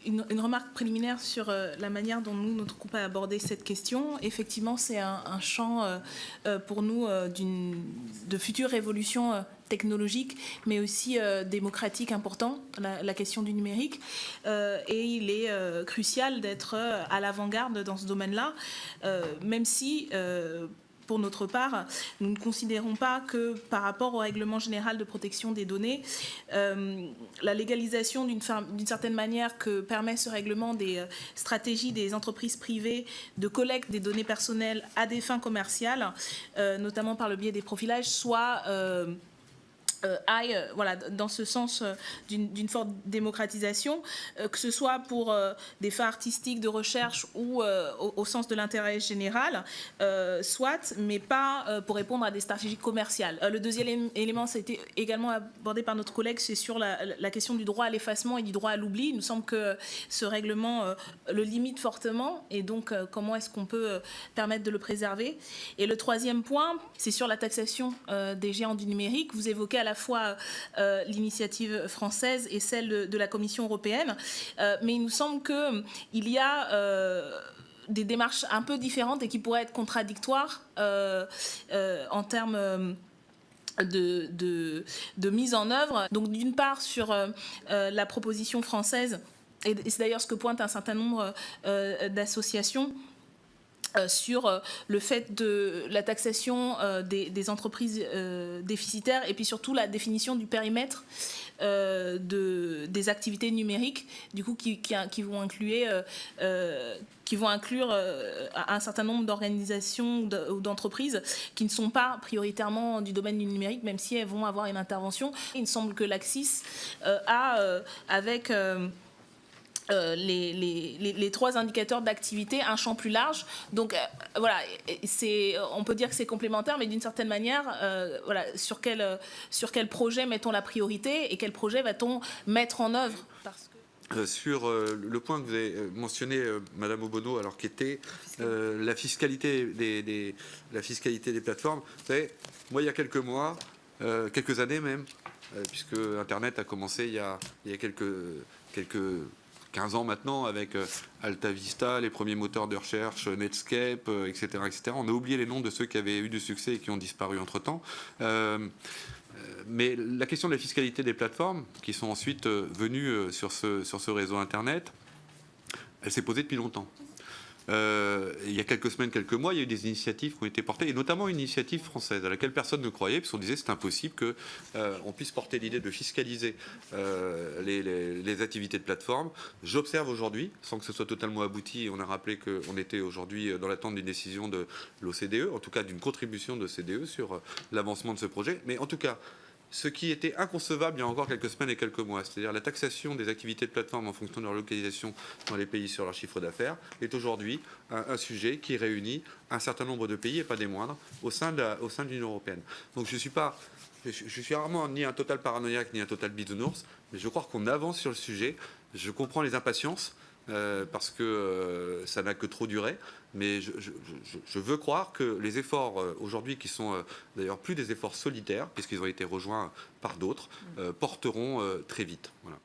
une remarque préliminaire sur la manière dont notre groupe a abordé cette question. Effectivement, c'est un champ pour nous de future révolution technologique, mais aussi démocratique important, la question du numérique. Et il est crucial d'être à l'avant-garde dans ce domaine-là, même si... pour notre part, nous ne considérons pas que par rapport au règlement général de protection des données, la légalisation d'une certaine manière que permet ce règlement des stratégies des entreprises privées de collecte des données personnelles à des fins commerciales, notamment par le biais des profilages, soit... aille voilà, dans ce sens d'une forte démocratisation, que ce soit pour des fins artistiques de recherche ou au sens de l'intérêt général, soit, mais pas pour répondre à des stratégies commerciales. Le deuxième élément, ça a été également abordé par notre collègue, c'est sur la question du droit à l'effacement et du droit à l'oubli. Il nous semble que ce règlement le limite fortement, et donc comment est-ce qu'on peut permettre de le préserver. Et le troisième point, c'est sur la taxation des géants du numérique. Vous évoquez à la fois l'initiative française et celle de la Commission européenne, mais il nous semble qu'il y a des démarches un peu différentes et qui pourraient être contradictoires en termes de mise en œuvre. Donc d'une part sur la proposition française, et c'est d'ailleurs ce que pointe un certain nombre d'associations, sur le fait de la taxation des entreprises déficitaires, et puis surtout la définition du périmètre des activités numériques, du coup qui vont inclure un certain nombre d'organisations ou d'entreprises qui ne sont pas prioritairement du domaine du numérique, même si elles vont avoir une intervention. Il me semble que l'AXIS a, avec... les trois indicateurs d'activité, un champ plus large. Donc voilà, on peut dire que c'est complémentaire, mais d'une certaine manière, voilà, sur quel projet mettons la priorité et quel projet va-t-on mettre en œuvre sur le point que vous avez mentionné, Madame Obono, alors qu'était la fiscalité des plateformes. Vous savez, moi, il y a quelques mois, quelques années même, puisque Internet a commencé il y a quelques 15 ans maintenant, avec Alta Vista, les premiers moteurs de recherche, Netscape, etc., etc. On a oublié les noms de ceux qui avaient eu du succès et qui ont disparu entre-temps. Mais la question de la fiscalité des plateformes, qui sont ensuite venues sur ce réseau Internet, elle s'est posée depuis longtemps. Il y a quelques semaines, quelques mois, il y a eu des initiatives qui ont été portées, et notamment une initiative française à laquelle personne ne croyait, puisqu'on disait que c'est impossible qu'on puisse porter l'idée de fiscaliser les activités de plateforme. J'observe aujourd'hui, sans que ce soit totalement abouti, et on a rappelé qu'on était aujourd'hui dans l'attente d'une décision de l'OCDE, en tout cas d'une contribution de l'OCDE sur l'avancement de ce projet, mais en tout cas, ce qui était inconcevable il y a encore quelques semaines et quelques mois, c'est-à-dire la taxation des activités de plateforme en fonction de leur localisation dans les pays sur leur chiffre d'affaires, est aujourd'hui un sujet qui réunit un certain nombre de pays, et pas des moindres, au sein de l'Union européenne. Donc je suis rarement ni un total paranoïaque ni un total bisounours, mais je crois qu'on avance sur le sujet. Je comprends les impatiences, parce que ça n'a que trop duré, mais je veux croire que les efforts aujourd'hui, qui sont d'ailleurs plus des efforts solitaires, puisqu'ils ont été rejoints par d'autres, porteront très vite. Voilà.